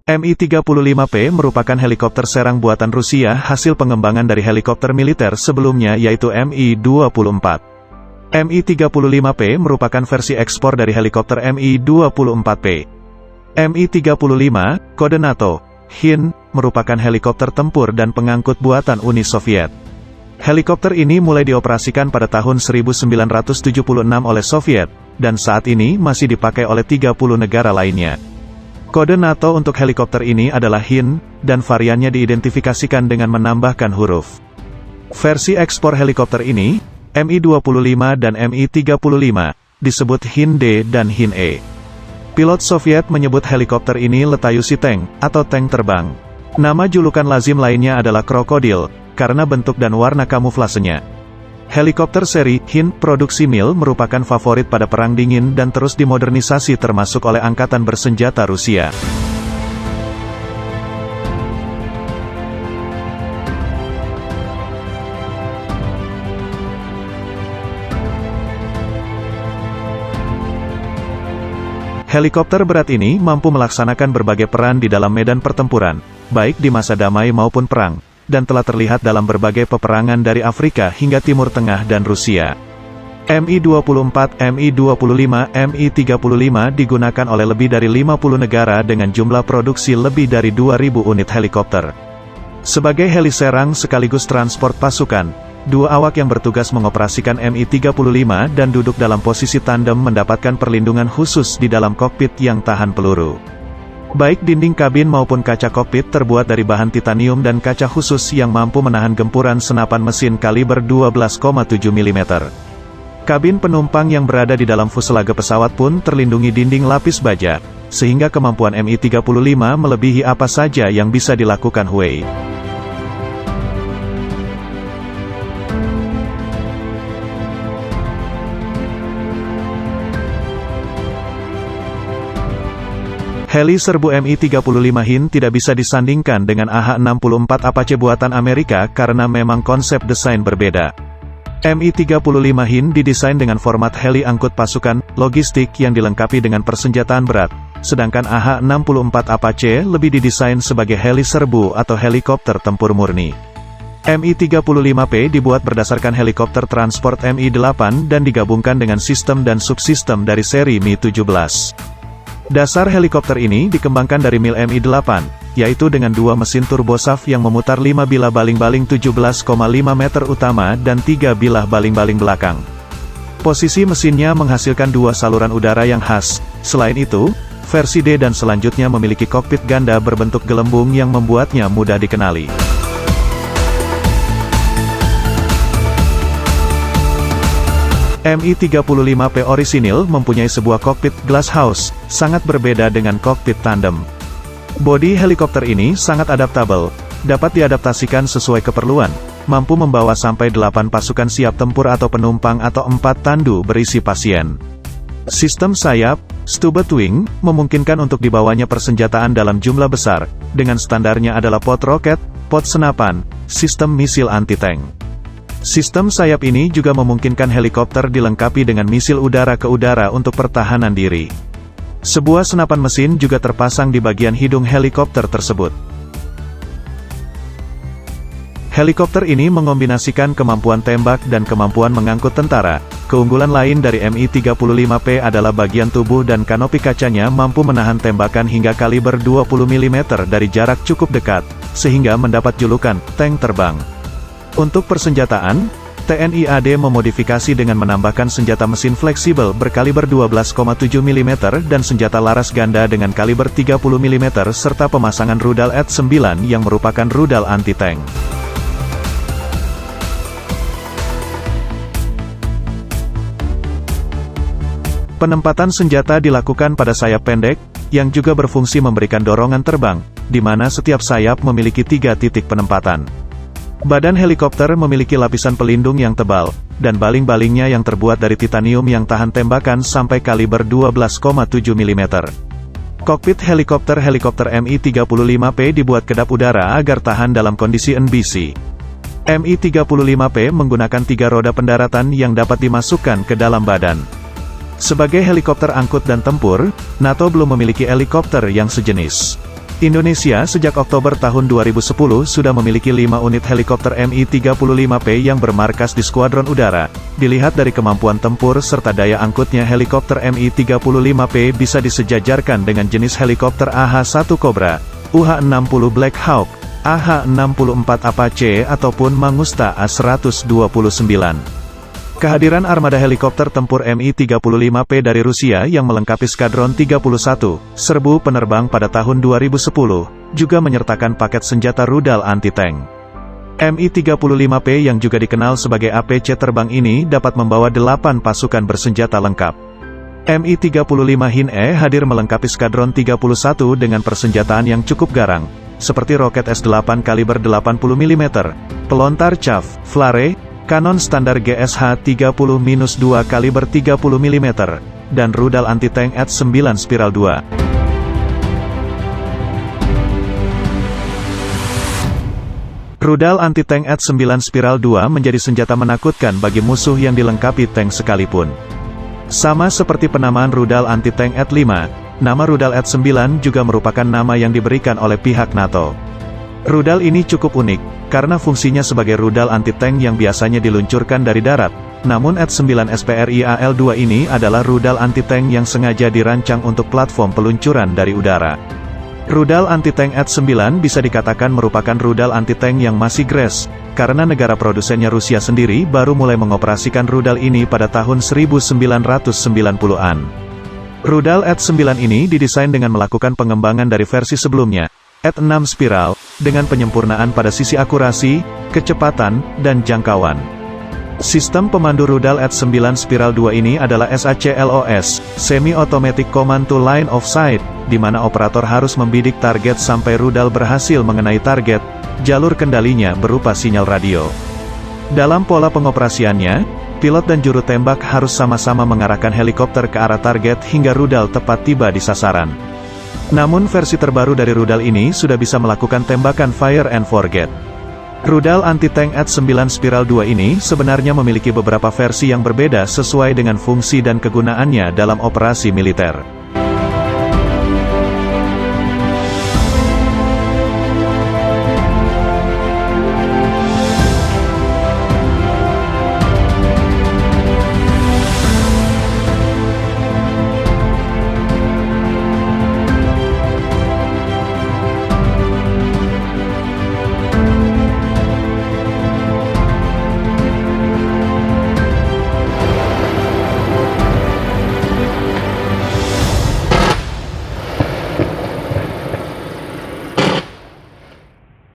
Mi-35P merupakan helikopter serang buatan Rusia hasil pengembangan dari helikopter militer sebelumnya yaitu Mi-24. Mi-35P merupakan versi ekspor dari helikopter Mi-24P. Mi-35, kode NATO, HIN, merupakan helikopter tempur dan pengangkut buatan Uni Soviet. Helikopter ini mulai dioperasikan pada tahun 1976 oleh Soviet, dan saat ini masih dipakai oleh 30 negara lainnya. Kode NATO untuk helikopter ini adalah HIN, dan variannya diidentifikasikan dengan menambahkan huruf. Versi ekspor helikopter ini, Mi-25 dan Mi-35, disebut HIN-D dan HIN-E. Pilot Soviet menyebut helikopter ini Letayusi Tank, atau tank terbang. Nama julukan lazim lainnya adalah krokodil, karena bentuk dan warna kamuflasenya. Helikopter seri HIN produksi Mil merupakan favorit pada Perang Dingin dan terus dimodernisasi termasuk oleh Angkatan Bersenjata Rusia. Helikopter berat ini mampu melaksanakan berbagai peran di dalam medan pertempuran, baik di masa damai maupun perang, dan telah terlihat dalam berbagai peperangan dari Afrika hingga Timur Tengah dan Rusia. Mi-24, Mi-25, Mi-35 digunakan oleh lebih dari 50 negara dengan jumlah produksi lebih dari 2.000 unit helikopter. Sebagai heli serang sekaligus transport pasukan, dua awak yang bertugas mengoperasikan Mi-35 dan duduk dalam posisi tandem mendapatkan perlindungan khusus di dalam kokpit yang tahan peluru. Baik dinding kabin maupun kaca kokpit terbuat dari bahan titanium dan kaca khusus yang mampu menahan gempuran senapan mesin kaliber 12,7 mm. Kabin penumpang yang berada di dalam fuselage pesawat pun terlindungi dinding lapis baja, sehingga kemampuan Mi-35 melebihi apa saja yang bisa dilakukan Huey. Heli serbu Mi-35 HIN tidak bisa disandingkan dengan AH-64 Apache buatan Amerika karena memang konsep desain berbeda. Mi-35 HIN didesain dengan format heli angkut pasukan, logistik yang dilengkapi dengan persenjataan berat, sedangkan AH-64 Apache lebih didesain sebagai heli serbu atau helikopter tempur murni. Mi-35P dibuat berdasarkan helikopter transport Mi-8 dan digabungkan dengan sistem dan subsistem dari seri Mi-17. Dasar helikopter ini dikembangkan dari Mil Mi-8, yaitu dengan dua mesin turbosaf yang memutar 5 bilah baling-baling 17,5 meter utama dan 3 bilah baling-baling belakang. Posisi mesinnya menghasilkan dua saluran udara yang khas. Selain itu, versi D dan selanjutnya memiliki kokpit ganda berbentuk gelembung yang membuatnya mudah dikenali. Mi-35P orisinil mempunyai sebuah kokpit glass house, sangat berbeda dengan kokpit tandem. Bodi helikopter ini sangat adaptabel, dapat diadaptasikan sesuai keperluan, mampu membawa sampai 8 pasukan siap tempur atau penumpang atau 4 tandu berisi pasien. Sistem sayap, Stubet Wing, memungkinkan untuk dibawanya persenjataan dalam jumlah besar, dengan standarnya adalah pot roket, pot senapan, sistem misil anti-tank. Sistem sayap ini juga memungkinkan helikopter dilengkapi dengan misil udara ke udara untuk pertahanan diri. Sebuah senapan mesin juga terpasang di bagian hidung helikopter tersebut. Helikopter ini mengombinasikan kemampuan tembak dan kemampuan mengangkut tentara. Keunggulan lain dari Mi-35P adalah bagian tubuh dan kanopi kacanya mampu menahan tembakan hingga kaliber 20 mm dari jarak cukup dekat, sehingga mendapat julukan tank terbang. Untuk persenjataan, TNI AD memodifikasi dengan menambahkan senjata mesin fleksibel berkaliber 12,7 mm dan senjata laras ganda dengan kaliber 30 mm serta pemasangan rudal AT-9 yang merupakan rudal anti-tank. Penempatan senjata dilakukan pada sayap pendek, yang juga berfungsi memberikan dorongan terbang, di mana setiap sayap memiliki 3 titik penempatan. Badan helikopter memiliki lapisan pelindung yang tebal, dan baling-balingnya yang terbuat dari titanium yang tahan tembakan sampai kaliber 12,7 mm. Kokpit helikopter Mi-35P dibuat kedap udara agar tahan dalam kondisi NBC. Mi-35P menggunakan 3 roda pendaratan yang dapat dimasukkan ke dalam badan. Sebagai helikopter angkut dan tempur, NATO belum memiliki helikopter yang sejenis. Indonesia sejak Oktober tahun 2010 sudah memiliki 5 unit helikopter Mi-35P yang bermarkas di Skuadron Udara. Dilihat dari kemampuan tempur serta daya angkutnya, helikopter Mi-35P bisa disejajarkan dengan jenis helikopter AH-1 Cobra, UH-60 Black Hawk, AH-64 Apache ataupun Mangusta A-129. Kehadiran armada helikopter tempur Mi-35P dari Rusia yang melengkapi Skadron 31 serbu penerbang pada tahun 2010, juga menyertakan paket senjata rudal anti-tank. Mi-35P yang juga dikenal sebagai APC terbang ini dapat membawa 8 pasukan bersenjata lengkap. Mi-35 Hin-E hadir melengkapi Skadron 31 dengan persenjataan yang cukup garang, seperti roket S-8 kaliber 80 mm, pelontar chaff, flare, kanon standar GSH-30-2 kaliber 30 mm, dan rudal anti-tank AT-9 Spiral 2. Rudal anti-tank AT-9 Spiral 2 menjadi senjata menakutkan bagi musuh yang dilengkapi tank sekalipun. Sama seperti penamaan rudal anti-tank AT-5, nama rudal AT-9 juga merupakan nama yang diberikan oleh pihak NATO. Rudal ini cukup unik, karena fungsinya sebagai rudal anti-tank yang biasanya diluncurkan dari darat, namun AT-9 SPRIAL-2 ini adalah rudal anti-tank yang sengaja dirancang untuk platform peluncuran dari udara. Rudal anti-tank AT-9 bisa dikatakan merupakan rudal anti-tank yang masih GRES, karena negara produsennya Rusia sendiri baru mulai mengoperasikan rudal ini pada tahun 1990-an. Rudal AT-9 ini didesain dengan melakukan pengembangan dari versi sebelumnya, AT-6 Spiral, dengan penyempurnaan pada sisi akurasi, kecepatan, dan jangkauan. Sistem pemandu rudal AT-9 Spiral 2 ini adalah SACLOS, Semi-Automatic Command to Line of Sight, di mana operator harus membidik target sampai rudal berhasil mengenai target. Jalur kendalinya berupa sinyal radio. Dalam pola pengoperasiannya, pilot dan juru tembak harus sama-sama mengarahkan helikopter ke arah target hingga rudal tepat tiba di sasaran. Namun versi terbaru dari rudal ini sudah bisa melakukan tembakan fire and forget. Rudal anti-tank AT-9 Spiral 2 ini sebenarnya memiliki beberapa versi yang berbeda sesuai dengan fungsi dan kegunaannya dalam operasi militer.